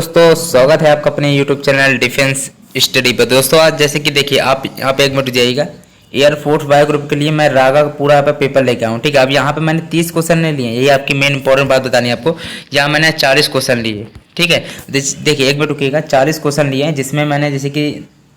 दोस्तों, स्वागत है आपका अपने YouTube चैनल डिफेंस स्टडी पर। दोस्तों आज जैसे कि देखिए आप यहाँ पे एक मिनट जाइएगा। एयरफोर्स वायु ग्रुप के लिए मैं रागा का पूरा यहाँ पे पेपर लेके आऊँ, ठीक है। अब यहाँ पे मैंने 30 क्वेश्चन नहीं लिए, यही आपकी मेन इंपॉर्टेंट बात बतानी है आपको। यहाँ मैंने 40 क्वेश्चन लिए, ठीक है। देखिए एक मिनट रुकिएगा। 40 क्वेश्चन लिए हैं, जिसमें मैंने जैसे कि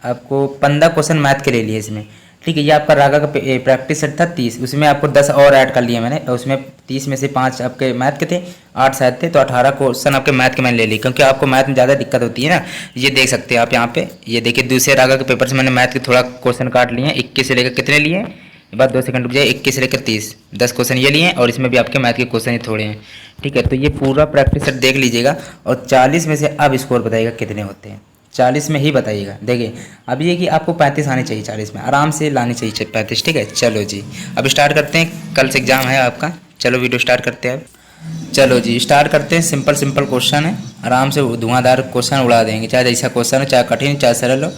आपको 15 क्वेश्चन मैथ के ले लिए इसमें, ठीक है। ये आपका रागा का प्रैक्टिस सेट था 30, उसमें आपको 10 और ऐड कर लिए मैंने, और उसमें 30 में से 5 आपके मैथ के थे, 8 शायद थे, तो 18 क्वेश्चन आपके मैथ के मैंने ले लिए, क्योंकि आपको मैथ में ज़्यादा दिक्कत होती है ना। ये देख सकते हैं आप यहाँ पे, ये देखिए दूसरे रागा के पेपर से मैंने मैथ के थोड़ा क्वेश्चन काट लिए हैं। 21 से लेकर कितने लिए हैं, ये बात 2 सेकंड रुक जाए। 21 से लेकर 30 10 क्वेश्चन ये लिए हैं, और इसमें भी आपके मैथ के क्वेश्चन ही थोड़े हैं, ठीक है। तो ये पूरा प्रैक्टिस सेट देख लीजिएगा, और 40 में से अब स्कोर बताइएगा कितने होते हैं। 40 में ही बताइएगा। देखिए अब ये कि आपको 35 आने चाहिए, 40 में आराम से लानी चाहिए 35, ठीक है। चलो जी अब स्टार्ट करते हैं, कल से एग्जाम है आपका। चलो वीडियो स्टार्ट करते हैं अब। चलो जी स्टार्ट करते हैं। सिंपल सिंपल क्वेश्चन है, आराम से धुआंधार क्वेश्चन उड़ा देंगे, चाहे जैसा क्वेश्चन हो, चाहे कठिन चाहे सरल हो,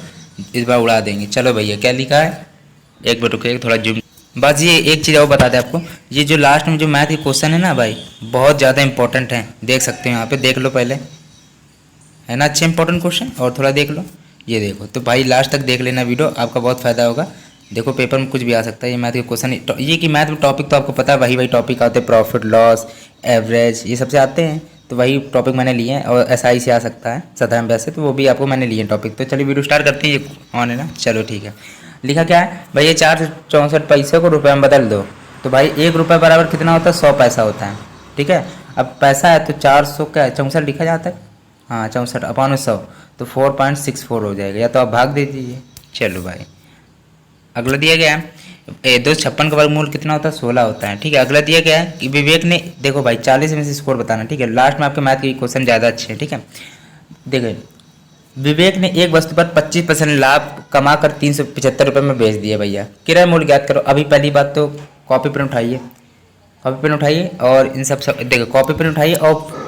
इस बार उड़ा देंगे। चलो भैया क्या लिखा है, एक मिनट रुकिए थोड़ा जूम। बस ये एक चीज़ और बता दें आपको, ये जो लास्ट में जो मैथ के क्वेश्चन है ना भाई, बहुत ज़्यादा इंपॉर्टेंट है। देख सकते हैं यहाँ पे, देख लो पहले, है ना, अच्छे इंपॉर्टेंट क्वेश्चन, और थोड़ा देख लो। ये देखो तो भाई लास्ट तक देख लेना वीडियो, आपका बहुत फ़ायदा होगा। देखो पेपर में कुछ भी आ सकता है, ये मैथ के क्वेश्चन। ये कि मैथ में टॉपिक तो आपको पता है, वही टॉपिक आते हैं, प्रॉफिट लॉस एवरेज ये सबसे आते हैं, तो वही टॉपिक मैंने लिए हैं। और SI से आ सकता है साधारण वैसे, तो वो भी आपको मैंने लिए टॉपिक। तो चलिए वीडियो स्टार्ट करते हैं। ये ऑन है ना, चलो ठीक है। लिखा क्या है भाई, ये 464 पैसे को रुपये में बदल दो, तो भाई 1 रुपये बराबर कितना होता है, 100 पैसा होता है, ठीक है। अब पैसा है तो 400 क्या 64 लिखा जाता है, हाँ 64 अपॉन 100, तो 4.64 हो जाएगा, या तो आप भाग दे दीजिए। चलो भाई अगला दिया गया है 256 का वर्गमूल कितना होता है, 16 होता है, ठीक है। अगला दिया गया है कि विवेक ने, देखो भाई 40 में से स्कोर बताना, ठीक है। लास्ट में आपके मैथ के क्वेश्चन ज़्यादा अच्छे हैं, ठीक है। देखिए विवेक ने एक वस्तु पर 25% लाभ कमाकर 375 रुपये में बेच दिया। भैया किराया मूल्य ज्ञात करो। अभी पहली बात तो कॉपी पेन उठाइए, कॉपी पेन उठाइए, और इन सब देखो कॉपी पेन उठाइए, और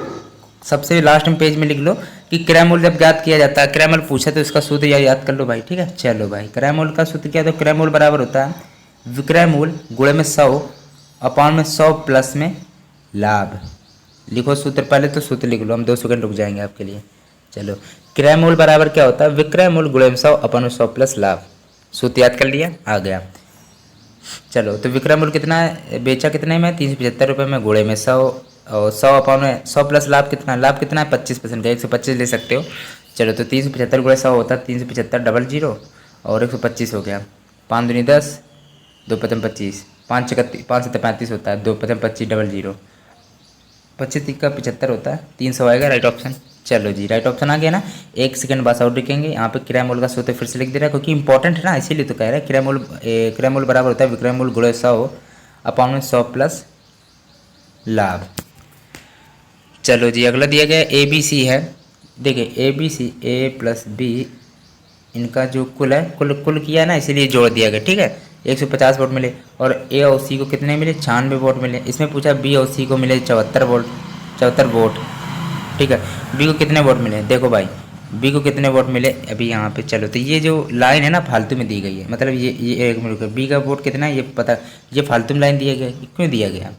सबसे लास्ट में पेज में लिख लो कि क्रय मूल्य जब ज्ञात किया जाता है, क्रय मूल्य पूछा तो इसका सूत्र याद कर लो भाई, ठीक है। चलो भाई क्रय मूल्य का सूत्र क्या है, तो क्रय मूल्य बराबर होता है विक्रय मूल्य गुणे में 100 अपॉन में 100 प्लस में लाभ। लिखो सूत्र, पहले तो सूत्र लिख लो, हम 2 सेकंड रुक जाएंगे आपके लिए। चलो क्रय मूल्य बराबर क्या होता है, विक्रय मूल्य गुणे में 100 अपॉन में 100 प्लस लाभ। सूत्र याद कर लिया, आ गया। चलो तो विक्रय मूल्य कितना है, बेचा कितने में, 375 रुपये में, गुणे में 100, और 100 अपॉन में 100 प्लस लाभ कितना, लाभ कितना है 25% का, 125 ले सकते हो। चलो तो 375 गुणे 100 होता है 375 00, और 125 हो गया। 5 दूनी 10, 2 पचम 25, 5 7 35 होता है, 2 पचम 25 00, 25 का 75 होता है, 300 आएगा राइट ऑप्शन। चलो जी राइट ऑप्शन आ गया ना। 1 सेकंड बस और लिखेंगे यहाँ पे, किराया मूल्य का सूत्र फिर से लिख दे रहा है, क्योंकि इंपॉर्टेंट है ना, इसीलिए तो कह रहा है। किराया मूल्य बराबर होता है विक्रय मूल्य गुणे 100 अपॉन में 100 प्लस लाभ। चलो जी अगला दिया गया ABC है। देखिए ABC A प्लस B, इनका जो कुल है, कुल किया ना, इसीलिए जोड़ दिया गया, ठीक है। 150 वोट मिले, और A और C को कितने मिले, 96 वोट मिले। इसमें पूछा B और C को मिले 74 वोट, ठीक है। B को कितने वोट मिले, देखो भाई B को कितने वोट मिले अभी यहाँ पे। चलो तो ये जो लाइन है ना फालतू में दी गई है, मतलब ये एक मिनट, B का वोट कितना है ये पता, ये फालतू में लाइन दिया गया है। क्यों दिया गया,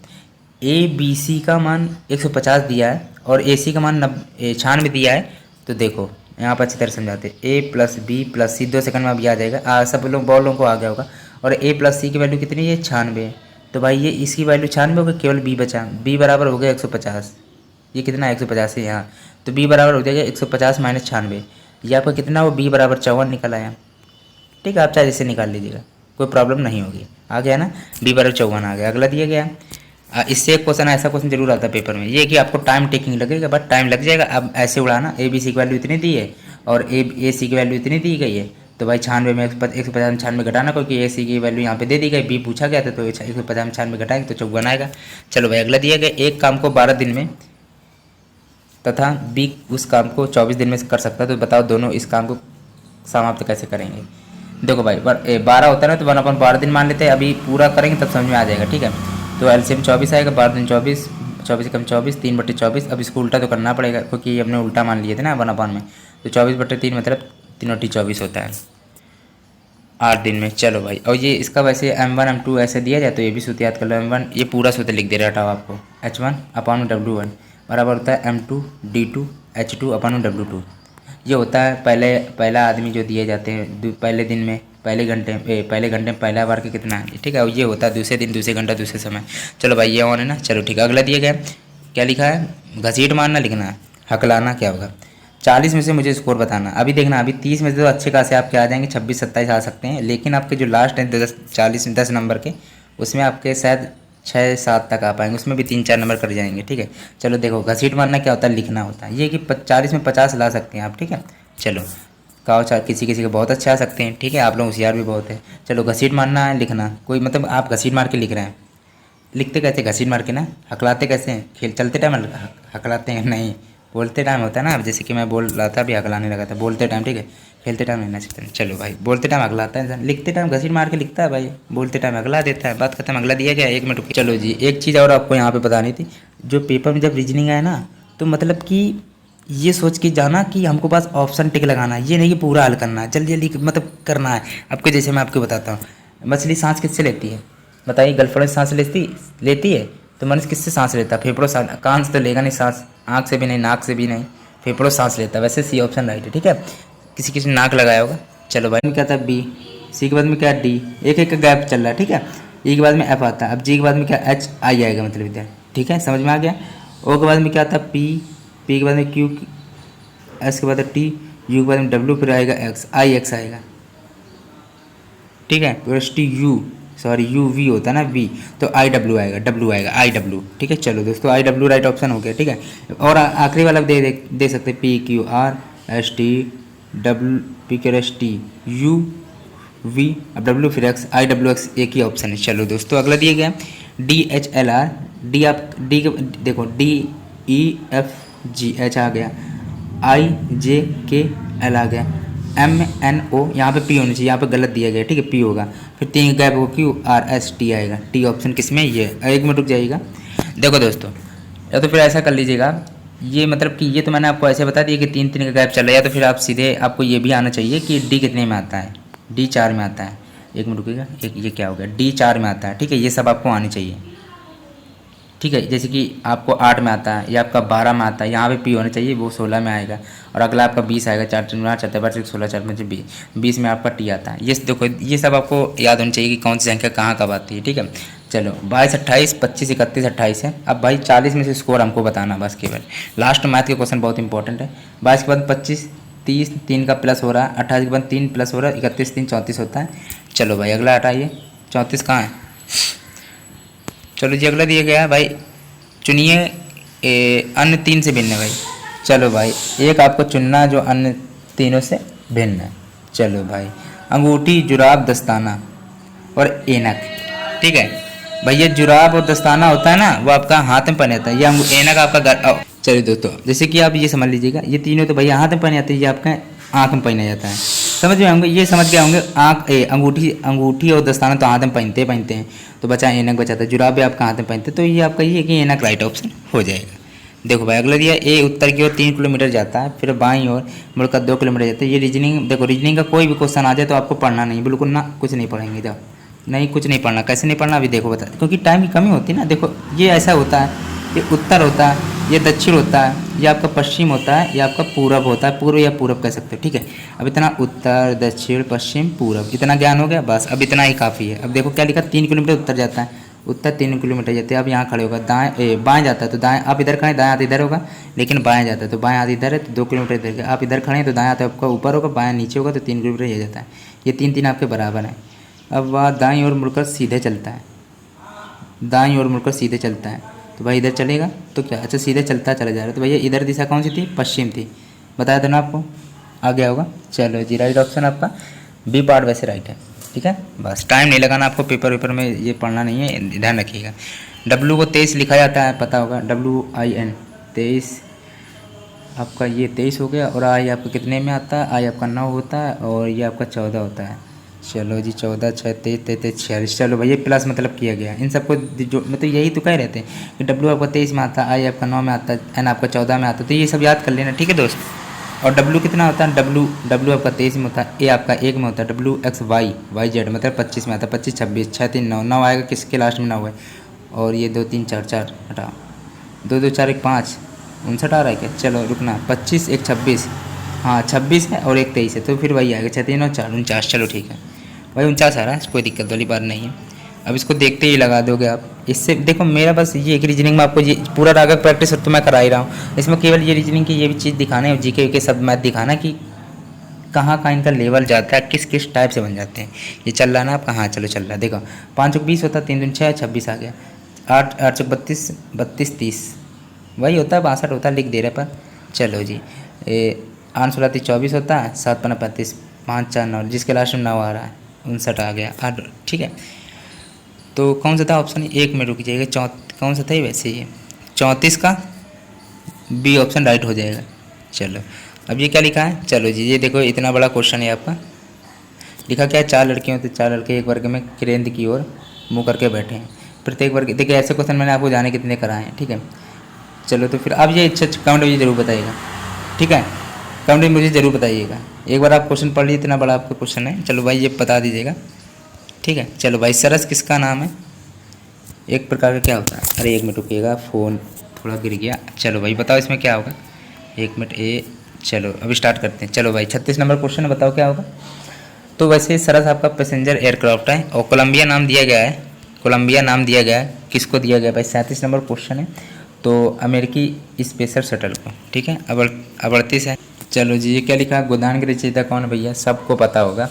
ABC का मान 150 दिया है, और AC का मान 96 दिया है। तो देखो यहाँ पर अच्छी तरह समझाते, A plus B plus C, 2 second में अभी आ जाएगा, सब लोग बहुत लोगों को आ गया होगा। और A प्लस C की वैल्यू कितनी है, 96, तो भाई ये इसकी वैल्यू 96 हो गई, केवल B बचा। B बराबर हो गया 150, ये कितना 150 है यहाँ, तो B बराबर हो जाएगा 150 माइनस 96, ये आपका कितना वो B बराबर 54 निकल आया, ठीक है। आप चाहे इसे निकाल लीजिएगा, कोई प्रॉब्लम नहीं होगी। आ गया ना, B बराबर 54 आ गया। अगला दिया गया इससे एक क्वेश्चन, ऐसा क्वेश्चन जरूर आता है पेपर में, ये कि आपको टाइम टेकिंग लगेगा, बट टाइम लग जाएगा। अब ऐसे उड़ाना, ABC की वैल्यू इतनी दी है और AC की वैल्यू इतनी दी गई है, तो भाई 96 में 150 में 96 घटाना, क्योंकि AC की वैल्यू यहाँ पे दे दी गई, B पूछा गया था, तो 150 में 96 घटाएंगे तो 54 आएगा। चलो भाई अगला दिया गया, एक काम को 12 दिन में तथा B उस काम को 24 दिन में कर सकता है, तो बताओ दोनों इस काम को समाप्त कैसे करेंगे। देखो भाई 12 होता है ना, तो 1/12 दिन मान लेते हैं, अभी पूरा करेंगे तब समझ में आ जाएगा, ठीक है। तो LCM 24 आएगा, 12 दिन 24, 24 कम 24, 3/24। अब इसको उल्टा तो करना पड़ेगा, क्योंकि हमने उल्टा मान लिए थे ना 1/, में, तो 24/3 मतलब 3/24 होता है 8 दिन में। चलो भाई, और ये इसका वैसे M1 M2 ऐसे दिया जाए, तो ये भी सूत्र याद कर लो। M1 ये पूरा सूत्र लिख दे रहा था आपको, H1 अपॉन W1 बराबर होता है M2 D2 H2/W2। ये होता है पहला आदमी जो दिए जाते हैं पहले दिन में, पहले घंटे में पहला बार के कितना है, ठीक है। ये होता है दूसरे दिन, दूसरे घंटा, दूसरे समय। चलो भाई ये ऑन है ना। चलो ठीक है, अगला दिया गया क्या लिखा है, घसीट मारना लिखना है, हकलाना क्या होगा। 40 में से मुझे स्कोर बताना। अभी देखना, अभी 30 में से तो अच्छे खासे आपके आ जाएंगे, 26 27 आ सकते हैं, लेकिन आपके जो लास्ट है 10 नंबर के, उसमें आपके शायद 6 7 तक आ पाएंगे, उसमें भी 3 4 नंबर कर जाएंगे, ठीक है। चलो देखो, घसीट मारना क्या होता है, लिखना होता है। ये कि 40 में 50 ला सकते हैं आप, ठीक है। चलो काओ किसी किसी के बहुत अच्छे आ सकते हैं, ठीक है, आप लोग होशियार भी बहुत है। चलो घसीट मारना है लिखना, कोई मतलब आप घसीट मार के लिख रहे हैं, लिखते कैसे घसीट मार के ना, हकलाते कैसे हैं, खेल चलते टाइम हकलाते हैं, नहीं बोलते टाइम होता है ना। जैसे कि मैं बोल रहा था अभी हकलाने लगा था, बोलते टाइम, ठीक है, खेलते टाइम नहीं ना सकते। चलो भाई, बोलते टाइम हकलाता है, लिखते टाइम घसीट मार के लिखता है भाई, बोलते टाइम अगला देता है, बात खत्म। अगला दिया गया 1 मिनट। चलो जी, एक चीज़ और आपको यहाँ पे बतानी थी, जो पेपर में जब रीजनिंग आए ना, तो मतलब कि ये सोच के जाना कि हमको पास ऑप्शन टिक लगाना है, ये नहीं कि पूरा हल करना है, जल्दी जल्दी मतलब करना है आपको। जैसे मैं आपको बताता हूँ, मछली सांस किससे लेती है बताइए, गर्लफ्रेंड सांस लेती है, तो मनुष्य किससे सांस लेता है, फेफड़ों सांस, कान से तो लेगा नहीं सांस, आँख से भी नहीं, नाक से भी नहीं, फेफड़ों सांस लेता है। वैसे सी ऑप्शन राइट है, ठीक है। किसी किसी ने नाक लगाया होगा। चलो भाई, में क्या था बी, सी के बाद में क्या डी, एक एक का गैप चल रहा है, ठीक है। ई के बाद में एफ आता है, अब जी के बाद में क्या एच आई आएगा, मतलब इधर, ठीक है, समझ में आ गया। ओ के बाद में क्या आता है पी, पी के बाद में क्यू, एस के बाद टी, यू के बाद में डब्ल्यू, फिर आएगा एक्स, आई एक्स आएगा, ठीक है। फिर T U, sorry U V होता है ना वी, तो आई डब्ल्यू आएगा, डब्ल्यू आएगा, आई डब्ल्यू, ठीक है। चलो दोस्तों, आई डब्ल्यू राइट ऑप्शन हो गया, ठीक है। और आखिरी वाला दे सकते P Q R S T W, P K S T U V, अब डब्ल्यू फिर एक्स, आई डब्ल्यू एक्स एक ही ऑप्शन है। चलो दोस्तों, अगला दिया गया D H L R, D आप डी देखो, D E F G H आ गया, आई जे के एल आ गया, एम एन ओ, यहाँ पे पी होनी चाहिए, यहाँ पे गलत दिया गया, ठीक है, पी होगा, फिर 3 गैप होगा, क्यू आर एस टी आएगा, टी ऑप्शन किसमें, ये 1 मिनट रुक जाइएगा। देखो दोस्तों, या तो फिर ऐसा कर लीजिएगा, ये मतलब कि ये तो मैंने आपको ऐसे बता दिया कि 3 3 का गैप चल रहा है, या तो फिर आप सीधे आपको ये भी आना चाहिए कि डी कितने में आता है, डी 4 में आता है। 1 मिनट रुकिएगा, एक ये क्या हो गया, डी 4 में आता है, ठीक है, ये सब आपको आनी चाहिए, ठीक है। जैसे कि आपको 8 में आता है, या आपका 12 में आता है, यहाँ पे पी होना चाहिए, वो 16 में आएगा, और अगला आपका 20 आएगा, 4 4 4 4 16 4 5 20 में आपका टी आता है। ये देखो, ये सब आपको याद होनी चाहिए कि कौन सी संख्या कहाँ कब आती है, ठीक है। चलो 22 28 25 31 28 है। अब भाई 40 में से स्कोर हमको बताना बस, केवल लास्ट मैथ के क्वेश्चन बहुत इंपॉर्टेंट है। 22 के बाद 25, 30 3 का प्लस हो रहा है, 28 के बाद 3 प्लस हो रहा है, 31 3 34 होता है। चलो भाई अगला हटाइए, 34 कहाँ है। चलो जी, अगला दिया गया है भाई, चुनिए अन्य 3 से भिन्न है भाई। चलो भाई, एक आपको चुनना जो अन्य तीनों से भिन्न है। चलो भाई, अंगूठी, जुराब, दस्ताना और ऐनक, ठीक है। भैया जुराब और दस्ताना होता है ना, वो आपका हाथ में पहने जाता है, ये ऐनक आपका चलिए दोस्तों, जैसे कि आप ये समझ लीजिएगा, ये तीनों तो भैया हाथ में पहने जाते हैं, ये आपका आँख में पहना जाता है, समझ में होंगे, ये समझ गए होंगे। अंगूठी और दस्ताना तो हाथ में पहनते हैं, तो बचा ऐनक बचाता है, जुराब भी आपका हाथ में पहनते हैं, तो ये आपका ये है कि ऐनक राइट ऑप्शन हो जाएगा। देखो भाई, अगला दिया ए, उत्तर की ओर 3 किलोमीटर जाता है, फिर बाईं ओर मुड़कर 2 किलोमीटर जाता है। ये रीजनिंग, देखो रीजनिंग का कोई भी क्वेश्चन आ जाए तो आपको पढ़ना नहीं, बिल्कुल ना, कुछ नहीं पढ़ेंगे, जाओ नहीं, कुछ नहीं पढ़ना। कैसे नहीं पढ़ना अभी देखो बता, क्योंकि टाइम की कमी होती है ना। देखो ये ऐसा होता है, ये उत्तर होता है, ये दक्षिण होता है, ये आपका पश्चिम होता है, ये आपका पूरब होता है, पूर्व या पूरब कह सकते हो, ठीक है। अब इतना उत्तर दक्षिण पश्चिम पूरब, इतना ज्ञान हो गया, बस अब इतना ही काफ़ी है। अब देखो क्या लिखा, 3 किलोमीटर उत्तर जाता है, उत्तर 3 किलोमीटर जाते हैं। अब यहाँ खड़े होगा, बाएँ जाता है तो दाएँ, आप इधर खड़े, दाएँ हाथ इधर होगा, लेकिन बाएँ जाता है तो बाएँ हाथ इधर है, तो 2 किलोमीटर इधर। आप इधर खड़े हैं तो दाएँ हाथ आपका ऊपर होगा, बाएँ नीचे होगा, तो 3 किलोमीटर ये जाता है। ये 3 3 आपके बराबर है। अब वह दाईं ओर मुड़कर सीधे चलता है, दाईं ओर मुड़कर सीधे चलता है, तो भाई इधर चलेगा तो क्या, अच्छा सीधे चलता चला जा रहा है, तो भैया इधर दिशा कौन सी थी, पश्चिम थी, बताया था ना आपको, आ गया होगा। चलो जी, राइट ऑप्शन आपका बी पार्ट वैसे राइट है, ठीक है। बस टाइम नहीं लगाना आपको, पेपर में ये पढ़ना नहीं है, ध्यान रखिएगा। डब्लू को 23 लिखा जाता है, पता होगा, WIN 23, आपका ये 23 हो गया, और आई आपका कितने में आता है, आई आपका 9 होता है, और ये आपका 14 होता है। चलो जी, 14 6 23 33 46, चलो भैया प्लस मतलब किया गया इन सबको, जो मतलब यही तो कह रहे थे कि डब्ल्यू आपका 23 में आता है, आई आपका 9 में आता है, एन आपका 14 में आता है, तो ये सब याद कर लेना, ठीक है दोस्त। और डब्ल्यू कितना होता है, डब्ल्यू आपका 23 में होता है, ए आपका 1 में होता है, WXY मतलब 25 में आता है, 25 26 6 3 9 9 आएगा, किसके लास्ट में 9 है, और ये 2 3 4 4 हटाओ, 2 2 4 1 5, 59 आ रहा है क्या? चलो रुकना, 25 एक 26, हाँ 26 है और एक 23 है, तो फिर वही आएगा 6 3 और 4 49। चलो ठीक है भाई 49 आ रहा है, कोई दिक्कत वाली बात नहीं है। अब इसको देखते ही लगा दोगे आप। इससे देखो मेरा बस ये एक रीजनिंग में आपको ये पूरा रागक प्रैक्टिस तो मैं करा ही रहा हूँ, इसमें केवल ये रीजनिंग की ये भी चीज़ दिखाना है, जीके के सब मैथ दिखाना कि कहाँ कहाँ इनका लेवल जाता है, किस किस टाइप से बन जाते हैं। ये चल रहा है ना आपका? हाँ चलो चल रहा है। देखो 5 चौक 20 होता है, 3 दूनी 6, 26 आ गया। 8 चौक 32, 32 30 वही होता है, 62 होता है, लिख दे रहे पर। चलो जी 8 16 30 24 होता है, 7 15 35, 5 4 9, जिसके लास्ट में 9 आ रहा है, 59 आ गया 8। ठीक है, तो कौन सा था ऑप्शन? एक में रुक जाइएगा, कौन सा था ये? वैसे ही 34 का बी ऑप्शन राइट हो जाएगा। चलो अब ये क्या लिखा है? चलो जी ये देखो इतना बड़ा क्वेश्चन है आपका, लिखा क्या है? 4 लड़के होते, 4 लड़के एक वर्ग में केंद्र की ओर मुँह करके बैठे हैं, प्रत्येक वर्ग। देखिए ऐसे क्वेश्चन मैंने आपको जाने कितने कराए हैं। ठीक है, चलो तो फिर अब ये कमेंट मुझे ज़रूर बताइएगा। ठीक है, कमेंट मुझे ज़रूर बताइएगा, एक बार आप क्वेश्चन पढ़ लीजिए, इतना बड़ा आपका क्वेश्चन है। चलो भाई ये बता दीजिएगा। ठीक है, चलो भाई सरस किसका नाम है? एक प्रकार का क्या होता है? अरे एक मिनट रुकिएगा, फ़ोन थोड़ा गिर गया। चलो भाई बताओ इसमें क्या होगा? एक मिनट चलो अभी स्टार्ट करते हैं। चलो भाई 36 नंबर क्वेश्चन है, बताओ क्या होगा? तो वैसे सरस आपका पैसेंजर एयरक्राफ्ट है और कोलंबिया नाम दिया गया है, कोलंबिया नाम दिया गया है। किसको दिया गया भाई? 37 नंबर क्वेश्चन है, तो अमेरिकी स्पेस शटल को। ठीक है, अब 38 है। चलो जी ये क्या लिखा? गोदान के रचयिता कौन है भैया? सबको पता होगा,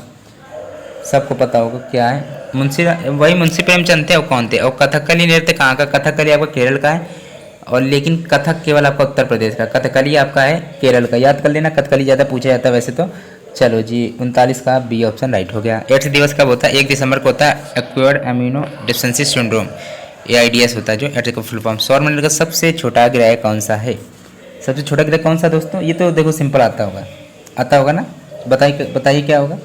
सबको पता होगा क्या है? वही मुंशी प्रेमचंद थे। और कौन थे? और कथकली नृत्य कहाँ का? कथकली आपका केरल का है, और लेकिन कथक केवल आपका उत्तर प्रदेश का, कथकली आपका है केरल का। याद कर लेना, कथकली ज़्यादा पूछा जाता है वैसे तो। चलो जी 39 का बी ऑप्शन राइट हो गया। एड्स दिवस कब होता है? 1 दिसंबर को होता है। Acquired amino deficiency syndrome, AIDS होता है जो एड्स का फुल फॉर्म। सौरमंडल का सबसे छोटा ग्रह कौन सा है? सबसे छोटा ग्रह कौन सा दोस्तों? ये तो देखो सिंपल आता होगा ना? बताइए क्या होगा?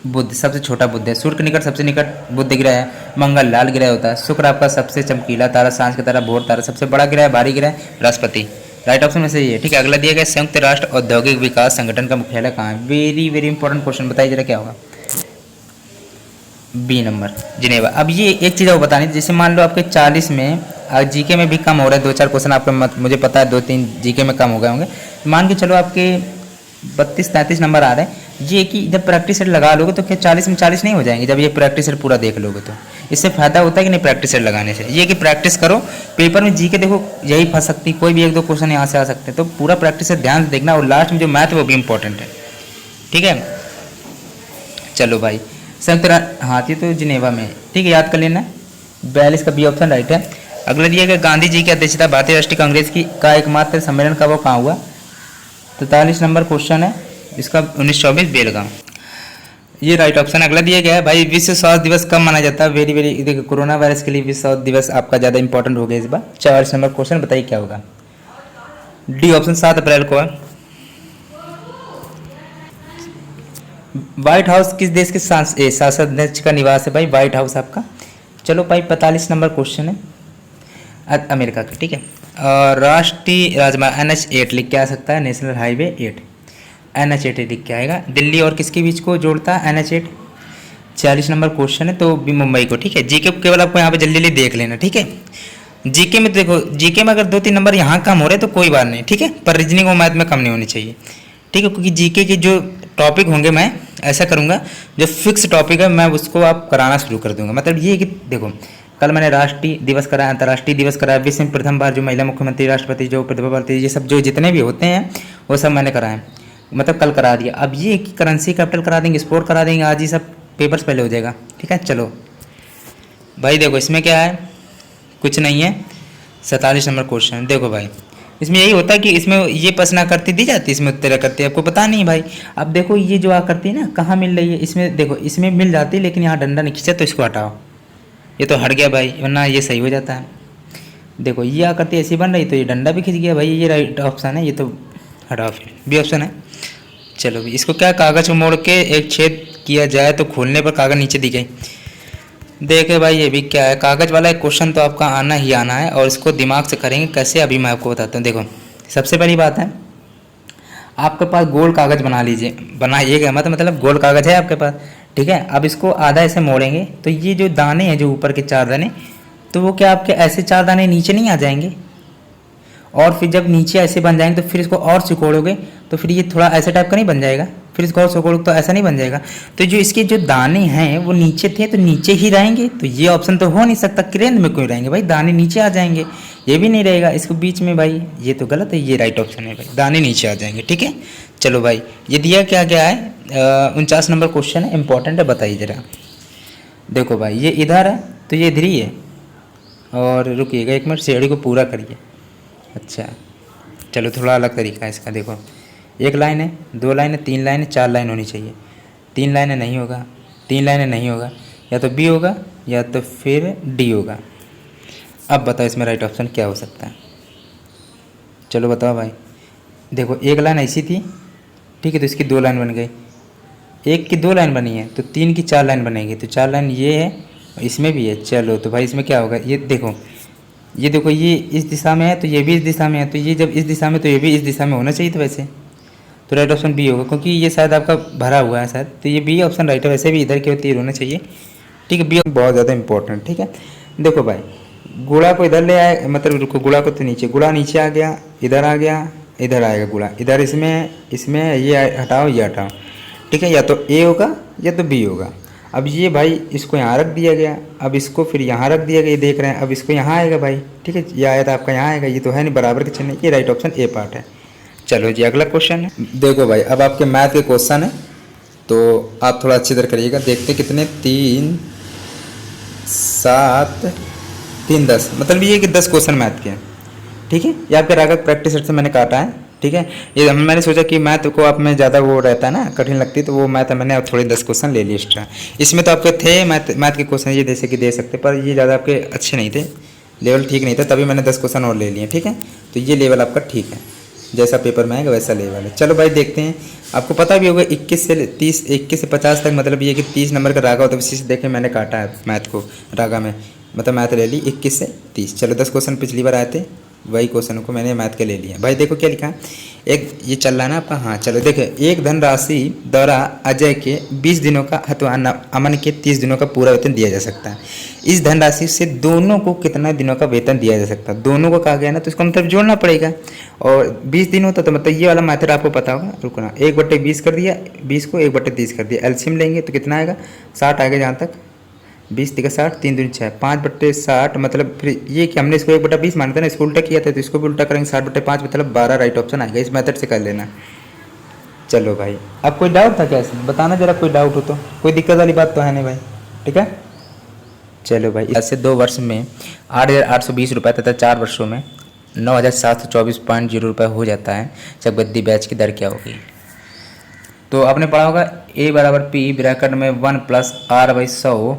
बुध, सबसे छोटा बुध है। सूर्य के निकट सबसे निकट बुध ग्रह है। मंगल लाल ग्रह होता है। शुक्र आपका सबसे चमकीला तारा, सांझ की तारा, भोर तारा। सबसे बड़ा ग्रह, भारी ग्रह, बृहस्पति। राइट ऑप्शन में से ये। ठीक है, अगला दिया गया संयुक्त राष्ट्र औद्योगिक विकास संगठन का मुख्यालय कहाँ है? वेरी वेरी इंपॉर्टेंट क्वेश्चन, बताइए जरा क्या होगा? B number, Geneva. अब ये एक चीज़ और बतानी थी, जैसे मान लो आपके 40 में, जीके में भी कम हो रहा है, 2 4 क्वेश्चन आपके मुझे पता है 2 3 जीके में कम हो गए होंगे। मान के चलो आपके 32 33 नंबर आ रहे हैं, ये कि जब प्रैक्टिस सेट लगा लोगे तो क्या 40 में 40 नहीं हो जाएंगे? जब ये प्रैक्टिस सेट पूरा देख लोगे तो इससे फायदा होता है कि नहीं प्रैक्टिस सेट लगाने से? ये कि प्रैक्टिस करो, पेपर में जीके देखो यही फंस सकती, कोई भी 1 2 क्वेश्चन यहाँ से आ सकते हैं, तो पूरा प्रैक्टिस सेट ध्यान से देखना, और लास्ट में जो मैथ है वो भी इंपॉर्टेंट है। ठीक है, चलो भाई हाँ ये तो जिनेवा में। ठीक है, याद कर लेना। 42 का बी ऑप्शन राइट है। अगला दिया गया गांधी जी की अध्यक्षता भारतीय राष्ट्रीय कांग्रेस की का एकमात्र सम्मेलन का वो कहाँ हुआ? 43 नंबर क्वेश्चन है इसका, 1924 बेलगांव, ये राइट ऑप्शन। अगला दिया गया है भाई विश्व स्वास्थ्य दिवस कब मनाया जाता है? वेरी वेरी, देखिए कोरोना वायरस के लिए विश्व स्वास्थ्य दिवस आपका ज़्यादा इंपॉर्टेंट हो गया इस बार। 44 नंबर क्वेश्चन, बताइए क्या होगा? डी ऑप्शन, 7 अप्रैल को है। व्हाइट हाउस किस देश के शासनाध्यक्ष का निवास है भाई? व्हाइट हाउस आपका। चलो भाई 45 नंबर क्वेश्चन है अमेरिका का। ठीक है, और राष्ट्रीय राजमार्ग NH8 लिख के आ सकता है, नेशनल हाईवे 8, NH8 लिख के आएगा। दिल्ली और किसके बीच को जोड़ता है NH8? 40 नंबर क्वेश्चन है, तो भी मुंबई को। ठीक है, जीके केवल आपको यहाँ पे जल्दी जल्दी देख लेना। ठीक है, जीके में देखो, जीके में अगर 2 3 नंबर यहाँ कम हो रहे तो कोई बात नहीं। ठीक है, पर रीजनिंग और मैथ में कम नहीं होनी चाहिए। ठीक है, क्योंकि जीके के जो टॉपिक होंगे मैं ऐसा करूँगा, जो फिक्स टॉपिक है मैं उसको आप कराना शुरू कर दूंगा। मतलब ये है कि देखो कल मैंने राष्ट्रीय दिवस कराया, अंतर्राष्ट्रीय दिवस कराया, विश्व में प्रथम बार जो महिला मुख्यमंत्री, राष्ट्रपति, जो प्रतिभा भारती, ये सब जो जितने भी होते हैं वो सब मैंने कराए, मतलब कल करा दिया। अब ये कि करेंसी कैपिटल करा देंगे, स्पोर्ट करा देंगे, आज ही सब पेपर्स पहले हो जाएगा। ठीक है, चलो भाई देखो इसमें क्या है, कुछ नहीं है। 47 नंबर क्वेश्चन देखो भाई, इसमें यही होता है कि इसमें ये प्रश्न आकृति दी जाती है, इसमें उत्तर आकृति आपको पता नहीं भाई। अब देखो ये जो आकृति है ना कहाँ मिल रही है, इसमें देखो इसमें मिल जाती है, लेकिन यहाँ डंडा नहीं खींचा तो इसको हटाओ, ये तो हट गया भाई, वरना ये सही हो जाता है। देखो ये आकृति ऐसी बन रही तो ये डंडा भी खींच गया भाई, ये राइट ऑप्शन है, ये तो हटाओ, फिर बी ऑप्शन है। चलो इसको क्या, कागज़ को मोड़ के एक छेद किया जाए तो खोलने पर कागज़ नीचे दी गई। देखे भाई ये भी क्या है, कागज़ वाला एक क्वेश्चन तो आपका आना ही आना है, और इसको दिमाग से करेंगे कैसे, अभी मैं आपको बताता हूँ। देखो सबसे पहली बात है, आपके पास गोल कागज़ बना लीजिए, बनाइएगा मतलब गोल कागज़ है आपके पास। ठीक है, अब इसको आधा ऐसे मोड़ेंगे तो ये जो दाने हैं, जो ऊपर के 4 दाने, तो वो क्या आपके ऐसे 4 दाने नीचे नहीं आ जाएंगे, और फिर जब नीचे ऐसे बन जाएंगे तो फिर इसको और सिकोड़ोगे तो फिर ये थोड़ा ऐसे टाइप का नहीं बन जाएगा, फिर इसको और सिकोड़ोगे तो ऐसा नहीं बन जाएगा। तो जो इसके जो दाने हैं वो नीचे थे तो नीचे ही रहेंगे, तो ये ऑप्शन तो हो नहीं सकता। क्रेन में क्यों रहेंगे भाई, दाने नीचे आ जाएंगे, ये भी नहीं रहेगा इसको बीच में भाई, ये तो गलत है, ये राइट ऑप्शन है भाई, दाने नीचे आ जाएंगे। ठीक है, चलो भाई ये दिया क्या क्या है, 49 नंबर क्वेश्चन है, इंपॉर्टेंट है, बताइए जरा। देखो भाई ये इधर है तो ये इधर ही है, और रुकिएगा एक मिनट, सीढ़ी को पूरा करिए। अच्छा चलो थोड़ा अलग तरीका है इसका। देखो एक लाइन है, 2 लाइन है, 3 लाइन है, 4 लाइन होनी चाहिए। 3 लाइनें नहीं होगा, 3 लाइनें नहीं होगा, या तो बी होगा या तो फिर डी होगा। अब बताओ इसमें राइट ऑप्शन क्या हो सकता है, चलो बताओ भाई। देखो एक लाइन ऐसी थी, ठीक है, तो इसकी 2 लाइन बन गई, एक की 2 लाइन बनी है तो 3 की 4 लाइन बनेगी, तो 4 लाइन ये है, इसमें भी है। चलो तो भाई इसमें क्या होगा, ये देखो ये इस दिशा में है तो ये भी इस दिशा में है, तो ये जब इस दिशा में तो ये भी इस दिशा में होना चाहिए था वैसे, तो राइट ऑप्शन बी होगा, क्योंकि ये शायद आपका भरा हुआ है शायद, तो ये बी ऑप्शन राइट है। वैसे भी इधर की तीर होना चाहिए, ठीक है, बी बहुत ज़्यादा इंपॉर्टेंट। ठीक है, देखो भाई गुड़ा को इधर ले आए, मतलब रुको, गुड़ा को तो नीचे, गुड़ा नीचे आ गया, इधर आ गया, इधर आएगा गुड़ा, इधर इसमें ये हटाओ, ये हटाओ, ठीक है, या तो ए होगा या तो बी होगा। अब ये भाई इसको यहाँ रख दिया गया, अब इसको फिर यहाँ रख दिया गया, ये देख रहे हैं, अब इसको यहाँ आएगा भाई, ठीक है, ये आया था आपका यहाँ आएगा, ये तो है नहीं बराबर के चिन्ह, ये राइट ऑप्शन ए पार्ट है। चलो जी अगला क्वेश्चन है। देखो भाई अब आपके मैथ के क्वेश्चन है, तो आप थोड़ा अच्छी तरह करिएगा। देखते कितने, 3 7 3 10, मतलब ये कि 10 क्वेश्चन मैथ के हैं। ठीक है, ये आपके रागत प्रैक्टिस सेट से मैंने काटा है। ठीक है, ये मैंने सोचा कि मैथ को आप में ज़्यादा वो रहता है ना, कठिन लगती है, तो वो मैथ मैंने अब थोड़े 10 क्वेश्चन ले लिए एक्स्ट्रा। इसमें तो आपके थे मैथ के क्वेश्चन ये जैसे कि दे सकते, पर ये ज़्यादा आपके अच्छे नहीं थे, लेवल ठीक नहीं था, तभी मैंने 10 क्वेश्चन और ले लिए। ठीक है, तो ये लेवल आपका ठीक है, जैसा पेपर में आएगा वैसा लेवल है। चलो भाई देखते हैं, आपको पता भी होगा 21 से 30, 21 से 50 तक, मतलब ये कि 30 नंबर का रागा होता है, इसी से देखे मैंने काटा है मैथ को रागा में, मतलब मैथ ले ली 21 से 30। चलो 10 क्वेश्चन पिछली बार आए थे, वही क्वेश्चन को मैंने मैथ के ले लिया। भाई देखो क्या लिखा है, एक ये चल रहा है ना आपका, हाँ चलो देखो, एक धनराशि द्वारा अजय के 20 दिनों का अथवा अमन के 30 दिनों का पूरा वेतन दिया जा सकता है। इस धनराशि से दोनों को कितना दिनों का वेतन दिया जा सकता है, दोनों को कहा गया ना, तो इसको मतलब जोड़ना पड़ेगा, और 20 दिन होता तो मतलब ये वाला मेथड आपको पता होगा। रुकना, 1/20 कर दिया, 20 को 1/30 कर दिया, एलसीएम लेंगे तो कितना आएगा, 60 आएगा जहाँ तक, 20 × 60, 3 दूनी 6, 5/60, मतलब फिर ये कि हमने इसको 1/20 माना था ना, इसको उल्टा किया था, तो इसको भी उल्टा करेंगे, 60/5 मतलब 12 राइट ऑप्शन आएगा। इस मेथड से कर लेना। चलो भाई अब कोई डाउट था क्या इसमें, बताना जरा, कोई डाउट हो तो, कोई दिक्कत वाली बात तो है नहीं भाई। ठीक है, चलो भाई ऐसे 2 वर्ष में 8,820 रुपये तथा 4 वर्षों में 9,724.0 रुपये हो जाता है, चकबद्दी बैच की दर क्या होगी। तो आपने पढ़ा होगा A बराबर P ब्रैकेट में 1 + R/100।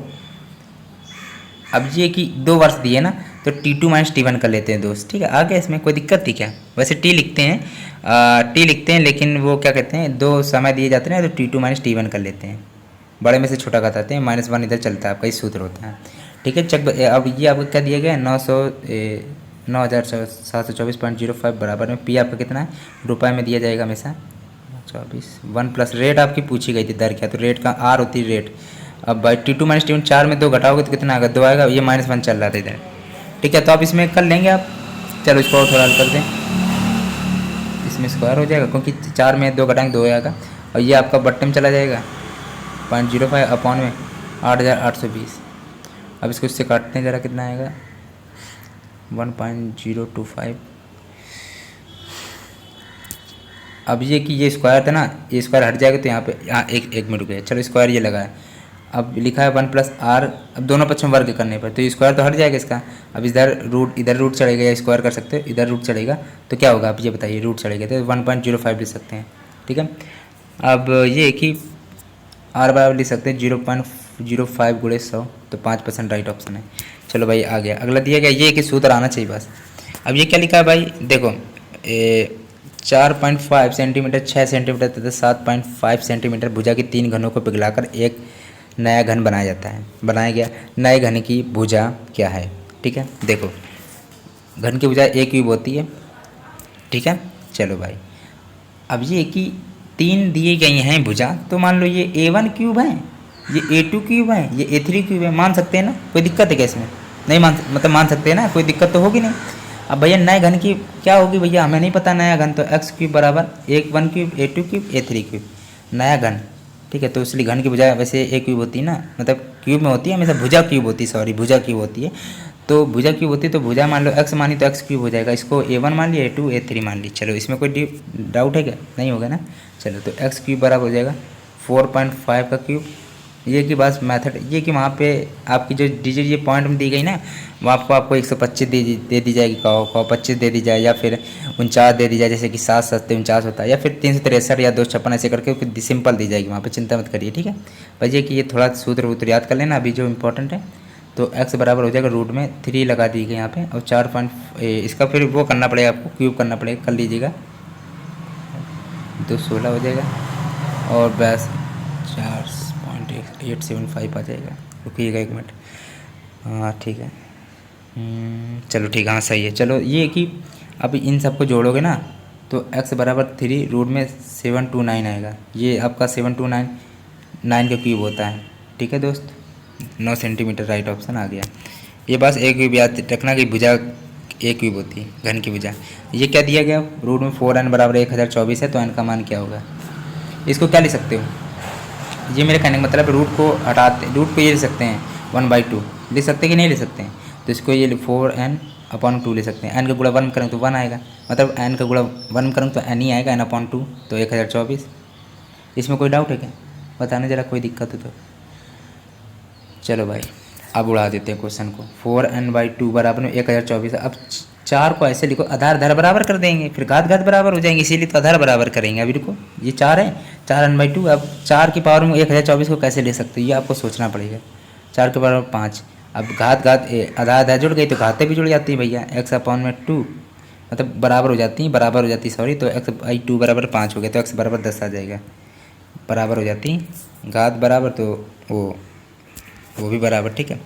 अब ये कि 2 वर्ष दिए ना, तो T2 - T1 कर लेते हैं दोस्त। ठीक है, आगे इसमें कोई दिक्कत थी क्या, वैसे T लिखते हैं लेकिन वो क्या कहते हैं, 2 समय दिए जाते हैं तो T2 - T1 कर लेते हैं, बड़े में से छोटा घटाते हैं, -1 इधर चलता है आपका, ये सूत्र होता है। ठीक है, चक अब ये आपको क्या दिया गया है, 9,724.05 बराबर में P आपका कितना है, रुपये में दिया जाएगा हमेशा 24, 1 प्लस रेट आपकी पूछी गई थी दर क्या, तो रेट का R होती है रेट। अब बाई T2 - T1 4 में 2 घटाओगे तो कितना आएगा, 2 आएगा, ये -1 चल रहा था इधर। ठीक है, तो आप इसमें कर लेंगे आप, चलो इसको और थोड़ा हल कर दें, इसमें स्क्वायर हो जाएगा, क्योंकि 4 में 2 घटाएंगे 2 आएगा, और ये आपका बट्टे में चला जाएगा 0.05 अपॉन में 8,820। अब इसको इससे काटते हैं जरा, कितना आएगा 1.025। अब ये कि ये स्क्वायर था ना, ये स्क्वायर हट जाएगा, तो यहाँ पे एक मिनट गया, चलो स्क्वायर ये लगा है, अब लिखा है 1 + R, अब दोनों पक्ष में वर्ग करने पर तो स्क्वायर तो हट जाएगा इसका। अब इधर रूट चढ़ेगा, या स्क्वायर कर सकते हो, इधर रूट चढ़ेगा तो क्या होगा, आप ये बताइए, रूट चढ़ेगा तो 1.05 लिख सकते हैं। ठीक है, अब ये कि R बराबर लिख सकते हैं 0.05 × 100, तो 5% राइट ऑप्शन है। चलो भाई आ गया, अगला दिया गया ये कि सूत्र आना चाहिए बस। अब ये क्या लिखा है भाई, देखो 4.5 सेंटीमीटर, 6 सेंटीमीटर तथा 7.5 सेंटीमीटर भुजा की 3 घनों को पिघलाकर एक नया घन बनाया जाता है, बनाया गया। नए घन की भुजा क्या है। ठीक है, देखो घन की भुजा A क्यूब होती है। ठीक है, चलो भाई अब ये कि 3 दिए गई हैं भुजा, तो मान लो ये A1 क्यूब है, ये A2 क्यूब है, ये A3 क्यूब है, मान सकते हैं ना, कोई दिक्कत है क्या इसमें, नहीं मान सकते हैं ना, कोई दिक्कत तो होगी नहीं। अब भैया नए घन की क्या होगी भैया, हमें नहीं पता नया घन, तो एक्स क्यूब बराबर एक 1 cube A2 cube A3 cube नया घन, ठीक है। तो इसलिए घन की भुजा वैसे ए क्यूब होती है ना, मतलब क्यूब में होती है हमेशा, भुजा क्यूब होती है, सॉरी भुजा क्यूब होती है। तो भुजा क्यूब होती है तो भुजा मान लो एक्स मानी तो एक्स क्यूब हो जाएगा, इसको A1 मान लिया, A2 A3 मान ली। चलो इसमें कोई डाउट है क्या, नहीं होगा ना। चलो तो एक्स क्यूब बराबर हो जाएगा 4.5 का क्यूब। ये कि बस मेथड ये कि वहाँ पे आपकी जो डिजिट ये पॉइंट में दी गई ना, वहाँ आपको 125 दे दी जाएगी, कहो 25 दे दी जाए, या फिर 49 दे दी जाए, जैसे कि 7 7 49 होता है, या फिर 363 या 256 ऐसे करके सिंपल दी जाएगी, वहाँ पे चिंता मत करिए, ठीक है। बस ये कि ये थोड़ा सूत्र वूत्र याद कर लेना अभी जो इम्पोर्टेंट है। तो x बराबर हो जाएगा रूट में 3 लगा दी गई यहाँ पे, और 4 इसका फिर वो करना पड़ेगा आपको, क्यूब करना पड़ेगा, कर लीजिएगा, तो 16 हो जाएगा, और बस 4.875 आ जाएगा। रुकिएगा 1 मिनट, हाँ ठीक है, चलो ठीक है, हाँ सही है। चलो ये कि अब इन सबको जोड़ोगे ना तो x बराबर 3 रूट में 729 आएगा, ये आपका 729 9 का क्यूब होता है, ठीक है दोस्त। 9 सेंटीमीटर राइट ऑप्शन आ गया। ये बस एक क्यूब याद रखना कि भुजा एक क्यूब होती है, घन की भुजा। ये क्या दिया गया, रूट में 4n बराबर 1024 है, तो n का मान क्या होगा। इसको क्या लिख सकते हो, ये मेरे कहने का मतलब रूट को हटाते, रूट को ये लिख सकते हैं 1/2 लिख सकते हैं कि नहीं लिख सकते हैं। तो इसको ये 4n/2 ले सकते हैं। n का गुणा 1 करें तो 1 आएगा, मतलब n का गुणा 1 करूँ तो n ही आएगा, n/2 तो 1024। इसमें कोई डाउट है क्या, बताने ज़रा, कोई दिक्कत हो तो। चलो भाई अब उड़ा देते हैं क्वेश्चन को। 4n/2 बराबर में 1024। अब 4 को ऐसे लिखो, आधार आधार बराबर कर देंगे, फिर घात घात बराबर हो जाएंगे, इसीलिए तो आधार बराबर करेंगे। अभी रुको, ये 4 है, 4n/2। अब 4 की पावर में 1024 को कैसे ले सकते हो, ये आपको सोचना पड़ेगा। 4 के पावर 5, अब घात घात आधा आधा जुड़ गई तो घातें भी जुड़ जाती हैं भैया, x/2 मतलब बराबर हो जाती हैं, बराबर हो जाती है सॉरी, तो x/2 बराबर 5 हो गया, तो x बराबर 10 आ जाएगा, बराबर हो जाती घात बराबर, तो वो भी बराबर, ठीक है।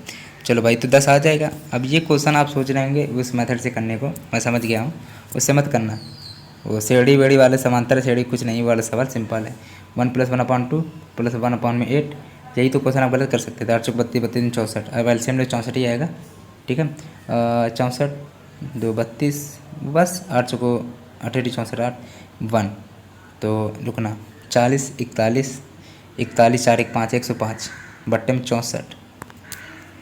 चलो भाई तो 10 आ जाएगा। अब ये क्वेश्चन आप सोच रहे होंगे उस मेथड से करने को, मैं समझ गया हूँ, उससे मत करना, वो सेड़ी वेड़ी वाले समांतर सेड़ी कुछ नहीं वाला सवाल सिंपल है। 1 + 1/2 + 1/8, यही तो क्वेश्चन आप गलत कर सकते थे। 8 × 32 32 64, अब एलसीएम में 64 ही आएगा, ठीक है। 64 2 32, बस 8 को 8 64 8 1, तो रुकना 40 41 41 4 1 5 105 बट्टे में 64,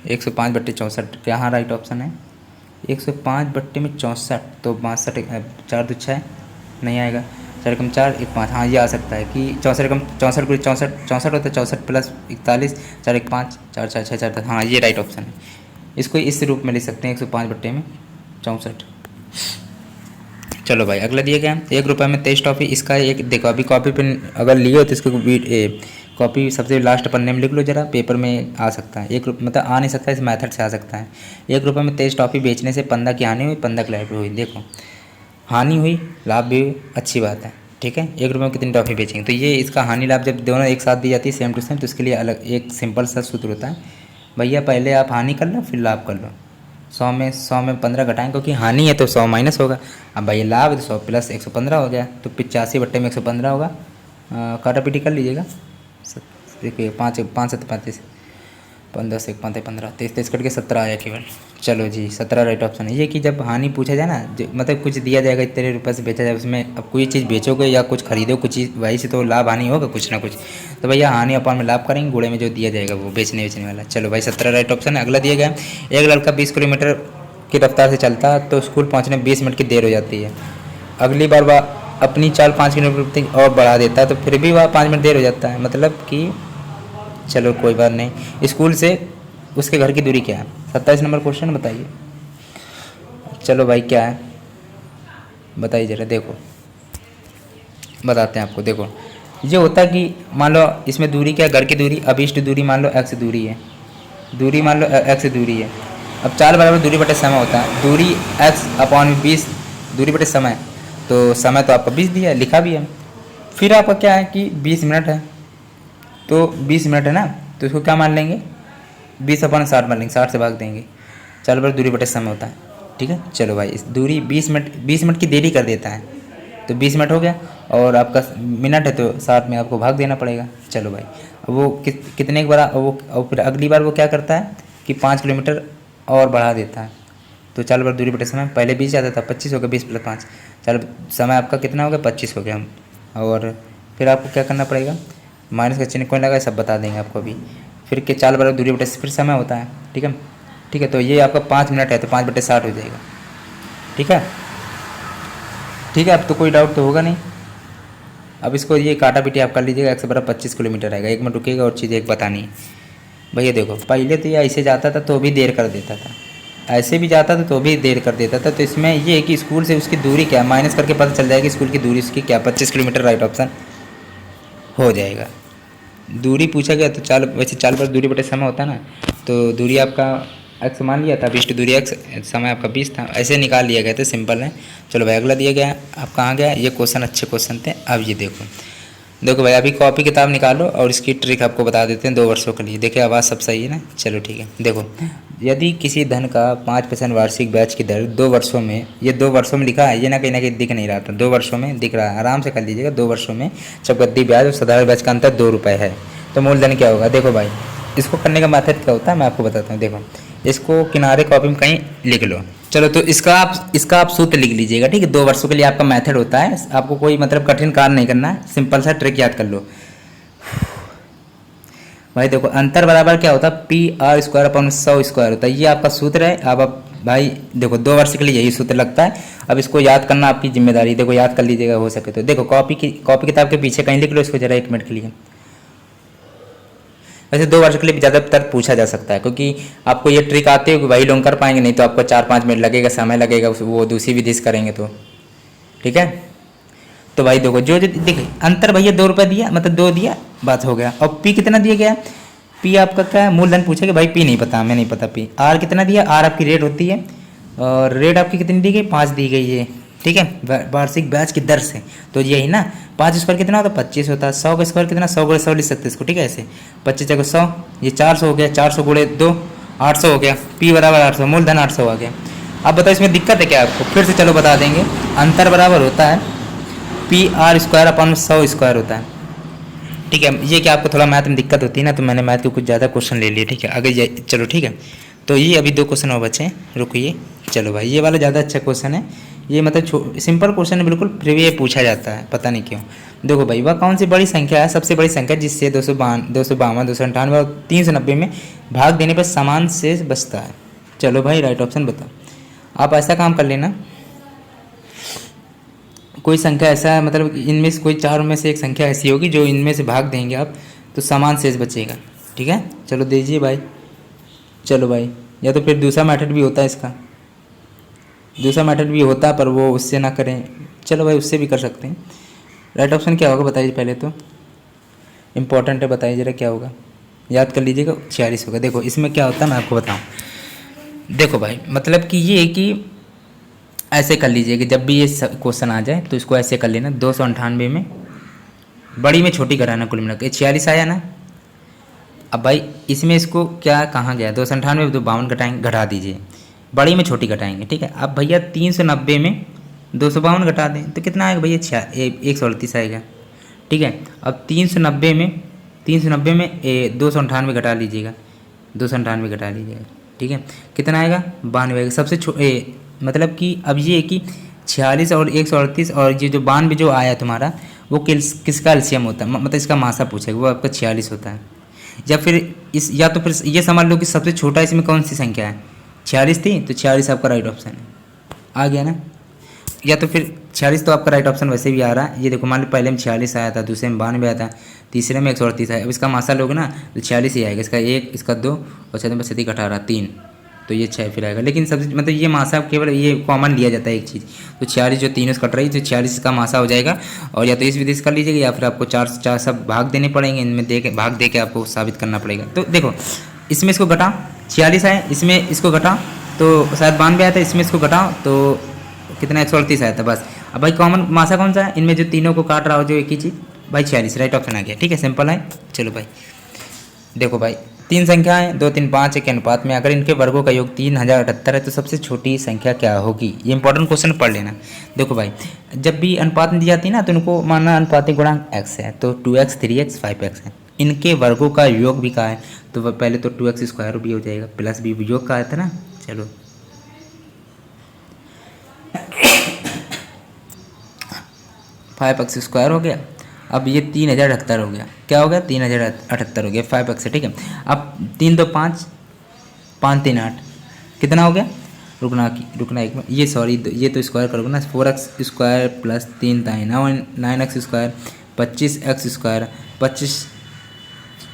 105 बट्टे 64 यहाँ राइट ऑप्शन है। 105 बट्टे में 64 तो 62, 4 2 6 नहीं आएगा, 4 कम 4 1 5, हाँ ये आ सकता है कि 64 कम 64 को 64 64 होता है, 64 + 41 4 1 5 4 4 6 4 10, हाँ ये राइट ऑप्शन है। इसको इस रूप में लिख सकते हैं 105 बट्टे में 64। चलो भाई अगला दिया गया ₹1 में 23 टॉफ़ी। इसका एक देखो, अभी कॉपी पेन अगर लिए हो तो इसको कॉपी सबसे लास्ट पन्ने में लिख लो जरा, पेपर में आ सकता है। ₹1 मतलब आ नहीं सकता, इस मेथड से आ सकता है। ₹1 में 23 टॉफ़ी बेचने से 15 की हानि हुई, 15 की लाभ हुई। देखो हानि हुई, लाभ भी हुई, अच्छी बात है, ठीक है। ₹1 में कितनी टॉफ़ी बेचेंगे, तो ये इसका हानि लाभ जब दोनों एक साथ दी जाती है सेम टू सेम, तो इसके लिए अलग एक सिंपल सा सूत्र होता है भैया, पहले आप हानि कर लो फिर लाभ कर लो। 100 में 15 घटाएं, क्योंकि हानि है तो 100 माइनस होगा। अब भाई लाभ है तो 100 + 115 हो गया, तो 85 बट्टे में 115 होगा। काटा पीटी कर लीजिएगा, देखिए 5 5 7 35 15 से 5 15 23 करके 17 आया केवल। चलो जी 17 राइट ऑप्शन है। ये कि जब हानि पूछा जाए ना, मतलब कुछ दिया जाएगा इतने रुपये से बेचा जाए, उसमें अब कोई चीज़ बेचोगे या कुछ खरीदो कुछ चीज़, वही से तो लाभ हानि होगा कुछ ना कुछ, तो भैया हानि अपन में लाभ करेंगे, गुणे में जो दिया जाएगा वो बेचने वाला। चलो भाई 17 राइट ऑप्शन है। अगला दिया गया, एक लड़का 20 किलोमीटर की रफ्तार से चलता तो स्कूल पहुँचने में 20 मिनट की देर हो जाती है। अगली बार वह अपनी चाल 5 किलोमीटर और बढ़ा देता है तो फिर भी वह 5 मिनट देर हो जाता है, मतलब कि चलो कोई बात नहीं। स्कूल से उसके घर की दूरी क्या है, 27 नंबर क्वेश्चन बताइए। चलो भाई क्या है बताइए जरा, देखो बताते हैं आपको। देखो ये होता है कि मान लो इसमें दूरी क्या है, घर की दूरी, अभिष्ट दूरी मान लो x दूरी है, दूरी मान लो x दूरी है। अब चाल बराबर दूरी बटे समय होता है, दूरी x/20 दूरी बटे समय, तो समय तो आपका 20 दिया है, लिखा भी है। फिर आपका क्या है कि 20 मिनट है, तो 20 मिनट है ना, तो इसको क्या मान लेंगे 20/60 मान लेंगे, 60 से भाग देंगे। चाल बराबर दूरी बटे समय होता है, ठीक है। चलो भाई इस दूरी 20 मिनट की देरी कर देता है, तो 20 मिनट हो गया, और आपका मिनट है तो 60 में आपको भाग देना पड़ेगा। चलो भाई अब वो कितने के बड़ा वो, और फिर अगली बार वो क्या करता है कि 5 किलोमीटर और बढ़ा देता है, तो चाल बार दूरी बटे समय, पहले 20 आता था, 25 हो गया, 20 + 5, चल समय आपका कितना हो गया, 25 हो गया। और फिर आपको क्या करना पड़ेगा, माइनस का चिन्ह कौन लगा सब बता देंगे आपको अभी। फिर के चाल बराबर दूरी बटे फिर समय होता है, ठीक है। ठीक है, तो ये आपका 5 मिनट है तो 5/60 हो जाएगा, ठीक है। ठीक है, अब तो कोई डाउट तो होगा नहीं। अब इसको ये काटा पीटी आप कर लीजिएगा, 1 बराबर 25 किलोमीटर आएगा। 1 मिनट रुकिएगा, और चीज़ एक बतानी है भैया। देखो पहले तो ये ऐसे जाता था तो भी देर कर देता था, ऐसे भी जाता था तो भी देर कर देता था। तो इसमें ये है कि स्कूल से उसकी दूरी क्या है, माइनस करके पता चल जाएगा स्कूल की दूरी उसकी क्या, 25 किलोमीटर राइट ऑप्शन हो जाएगा। दूरी पूछा गया तो चाल, वैसे चाल पर दूरी बटे समय होता है ना, तो दूरी आपका x मान लिया था, विशिष्ट दूरी x, समय आपका 20 था, ऐसे निकाल लिया गया था, सिंपल है। चलो भाई अगला दिया गया, आप कहाँ गया, ये क्वेश्चन अच्छे क्वेश्चन थे। अब ये देखो भाई, अभी कॉपी किताब निकालो और इसकी ट्रिक आपको बता देते हैं 2 वर्षों के लिए। देखिए आवाज़ सब सही है ना, चलो ठीक है। देखो यदि किसी धन का 5% वार्षिक ब्याज की दर 2 वर्षों में, ये 2 वर्षों में लिखा है, ये ना कहीं दिख नहीं रहा था, 2 वर्षों में दिख रहा है, आराम से कर लीजिएगा। 2 वर्षों में चक्रवृद्धि ब्याज और साधारण ब्याज का अंतर 2 रुपये है, तो मूलधन क्या होगा। देखो भाई इसको करने का मेथड क्या होता है मैं आपको बताता हूँ। देखो इसको किनारे कॉपी में कहीं लिख लो। चलो तो इसका आप सूत्र लिख लीजिएगा, ठीक है। 2 वर्षों के लिए आपका मेथड होता है, आपको कोई मतलब कठिन कार्य नहीं करना है, सिंपल सा ट्रिक याद कर लो भाई। देखो अंतर बराबर क्या होता है, PR² / 100² होता है, ये आपका सूत्र है। अब भाई देखो 2 वर्ष के लिए यही सूत्र लगता है। अब इसको याद करना आपकी जिम्मेदारी, देखो याद कर लीजिएगा हो सके तो। देखो कॉपी किताब के पीछे कहीं लिख लो इसको जरा 1 मिनट के लिए। वैसे 2 वर्ष के लिए ज़्यादातर पूछा जा सकता है, क्योंकि आपको ये ट्रिक आती है कि वही लोग कर पाएंगे, नहीं तो आपको 4-5 मिनट लगेगा, समय लगेगा, वो दूसरी विधि से करेंगे तो, ठीक है। तो भाई देखो जो देखिए अंतर भैया 2 रुपये दिया, मतलब 2 दिया, बात हो गया। और पी कितना दिया गया, पी आपका क्या है, मूलधन पूछेगा भाई, पी नहीं पता, हमें नहीं पता पी। आर कितना दिया, आर आपकी रेट होती है, और रेट आपकी कितनी दी गई, 5 दी गई है, ठीक है, वार्षिक ब्याज की दर से। तो यही ना 5² कितना होता है, 25 होता है। 100 का स्क्वायर कितना, 100 × 100 लिख सकते हैं इसको, ठीक है। ऐसे 25 × 100, ये 400 हो गया, 400 × 2 800 हो गया, पी बराबर 800, मूलधन 800 आ गया। अब बताओ इसमें दिक्कत है क्या आपको, फिर से चलो बता देंगे। अंतर बराबर होता है PR² / 100² होता है, ठीक है। ये क्या आपको थोड़ा मैथ में दिक्कत होती है ना, तो मैंने मैथ के कुछ ज़्यादा क्वेश्चन ले लिए, ठीक है। आगे चलो ठीक है। तो ये अभी 2 क्वेश्चन और बचे हैं, रुकिए। चलो भाई ये वाला ज़्यादा अच्छा क्वेश्चन है, ये मतलब सिंपल क्वेश्चन है बिल्कुल, फिर भी ये पूछा जाता है, पता नहीं क्यों। देखो भाई वह कौन सी बड़ी संख्या है, सबसे बड़ी संख्या जिससे 252, 298 और 390 में भाग देने पर समान शेष बचता है। चलो भाई राइट ऑप्शन बताओ। आप ऐसा काम कर लेना, कोई संख्या ऐसा है, मतलब इनमें से कोई 4 में से एक संख्या ऐसी होगी जो इनमें से भाग देंगे आप तो समान शेष बचेगा, ठीक है। चलो दीजिए भाई। चलो भाई या तो फिर दूसरा मेथड भी होता है इसका, दूसरा मेथड भी होता है पर वो उससे ना करें। चलो भाई उससे भी कर सकते हैं। राइट ऑप्शन क्या होगा बताइए, पहले तो इम्पोर्टेंट है, बताइए जरा क्या होगा, याद कर लीजिएगा। 46 होगा। देखो इसमें क्या होता है मैं आपको बताऊँ। देखो भाई मतलब कि ये कि ऐसे कर लीजिए कि जब भी ये क्वेश्चन आ जाए तो इसको ऐसे कर लेना, 298 में बड़ी में छोटी कराना, कुल मिलाकर 46 आया ना। अब भाई इसमें इसको क्या कहाँ गया, 298 में 52 घटाएंगे, घटा दीजिए, बड़ी में छोटी घटाएंगे, ठीक है। अब भैया 390 में 252 घटा दें तो कितना आएगा भैया, 138 आएगा, ठीक है। अब 390 में 298 घटा लीजिएगा, 298 घटा लीजिएगा, ठीक है। कितना आएगा, 92 आएगा। सबसे मतलब कि अब ये कि 46 और 138 और ये जो 92 जो आया तुम्हारा वो किसका एलसीएम होता है, मतलब इसका मासा पूछेगा, वो आपका 46 होता है। या फिर या तो फिर ये समझ लो कि सबसे छोटा इसमें कौन सी संख्या है, 46 थी तो 46 आपका राइट ऑप्शन है, आ गया ना। या तो फिर 46 तो आपका राइट ऑप्शन वैसे भी आ रहा है। ये देखो मान लो पहले में 46 आया था, दूसरे में 92 आया था, तीसरे में 138 आया। अब इसका मासा लोगे ना तो 46 ही आएगा, इसका 1, इसका 2 और 7 घटा रहा 3, तो ये 6 फिर आएगा। लेकिन सबसे मतलब ये मासा केवल ये कॉमन लिया जाता है एक चीज़, तो 46 जो तीनों से कट रही है तो 46 का मासा हो जाएगा। और या तो इस विधि से कर लीजिएगा या फिर आपको 4 सब भाग देने पड़ेंगे, इनमें भाग दे के आपको साबित करना पड़ेगा। तो देखो इसमें इसको घटा 46 आए, इसमें इसको घटा तो शायद 92 आया था, इसमें इसको घटाओ तो कितना 138 आया था बस। अब भाई कॉमन मासा कौन सा है, इनमें जो तीनों को काट रहा हो जो एक ही चीज़, भाई 46 राइट ऑप्शन आ गया, ठीक है, सिंपल है। चलो भाई देखो भाई 3 संख्याएं 2, 3, 5 के अनुपात में अगर इनके वर्गों का योग 3078 है तो सबसे छोटी संख्या क्या होगी। ये इंपॉर्टेंट क्वेश्चन पढ़ लेना। देखो भाई जब भी अनुपात में दी जाती है ना तो इनको मानना अनुपातिक गुणांक x है, तो 2x 3x 5x है। इनके वर्गों का योग भी कहा है तो पहले तो 2x² भी हो जाएगा, प्लस भी योग का आया था ना। चलो 5x² हो गया। अब ये 3078 हो गया। क्या हो गया? 3078 हो गया 5x, ठीक है। अब 3 2 5, 5 3 8, कितना हो गया? रुकना एक मिनट, ये सॉरी ये तो स्क्वायर करोगे ना, 4x² प्लस 3 दाइन 9x², 25x², 25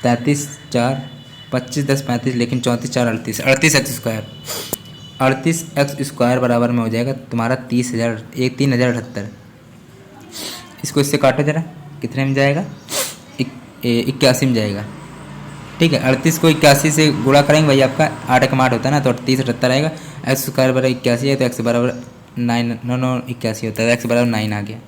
33 4, 25 10 35, लेकिन 34 4 38, 38x² बराबर में हो जाएगा तुम्हारा 3078। इसको इससे काटो जरा, कितने में जाएगा? 81 में जाएगा, ठीक है। 38 को 81 से गुणा करेंगे भाई, आपका 8 का 8 होता है ना, तो 38 78 आएगा। x² बराबर 81 है तो x बराबर 9, नो 81 होता है, x बराबर 9 आ गया,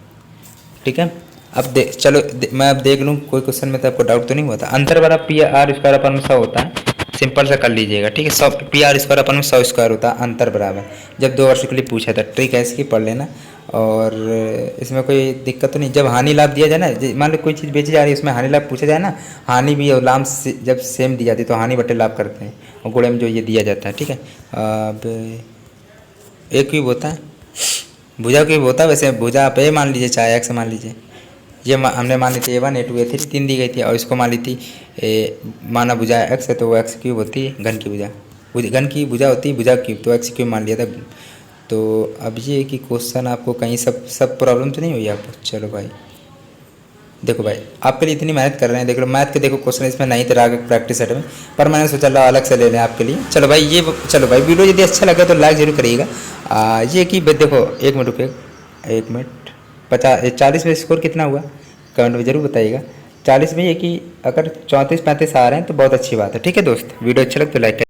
ठीक है। अब चलो मैं अब देख लूँ कोई क्वेश्चन में तो आपको डाउट तो नहीं हुआ था। अंतर बराबर PR² अपन में 100 होता है, सिंपल सा कर लीजिएगा, ठीक है। 100 PR² अपन में 100² होता है, अंतर बराबर। जब 2 वर्ष के लिए पूछा था, ट्रिक है इसकी, पढ़ लेना। और इसमें कोई दिक्कत तो नहीं। जब हानि लाभ दिया जाए ना, मान लो कोई चीज़ बेची जा रही है, उसमें हानि लाभ पूछा जाए ना, हानि भी और लाभ जब सेम दी जाती है तो हानि बटे लाभ करते हैं, और गुणे में जो ये दिया जाता है, ठीक है। अब एक क्यूब होता है, भुजा क्यूब होता है। वैसे भुजा आप ए मान लीजिए, चाहे एक्स मान लीजिए। ये हमने मान ली थी A1 A2 A3 3 दी गई थी, और इसको मान ली थी माना भुजा एक्स है तो वो एक्स क्यूब होती है, घन की भुजा, घन की भुजा होती है भुजा क्यूब, तो एक्स क्यूब मान लिया था। तो अब ये कि क्वेश्चन आपको कहीं सब प्रॉब्लम तो नहीं हुई आपको? चलो भाई देखो भाई, आपके लिए इतनी मेहनत कर रहे हैं, देख लो मैथ के देखो क्वेश्चन इसमें नहीं थे राग प्रैक्टिस सेट में, पर मैंने सोचा ला अलग से ले लें आपके लिए। चलो भाई चलो भाई वीडियो यदि अच्छा लगे तो लाइक जरूर करिएगा। ये कि देखो 1 मिनट रुपये, 1 मिनट 40 में स्कोर कितना हुआ कमेंट में जरूर बताइएगा। 40 में ये कि अगर 34 35 आ रहे हैं तो बहुत अच्छी बात है, ठीक है दोस्त। वीडियो अच्छा लगे तो लाइक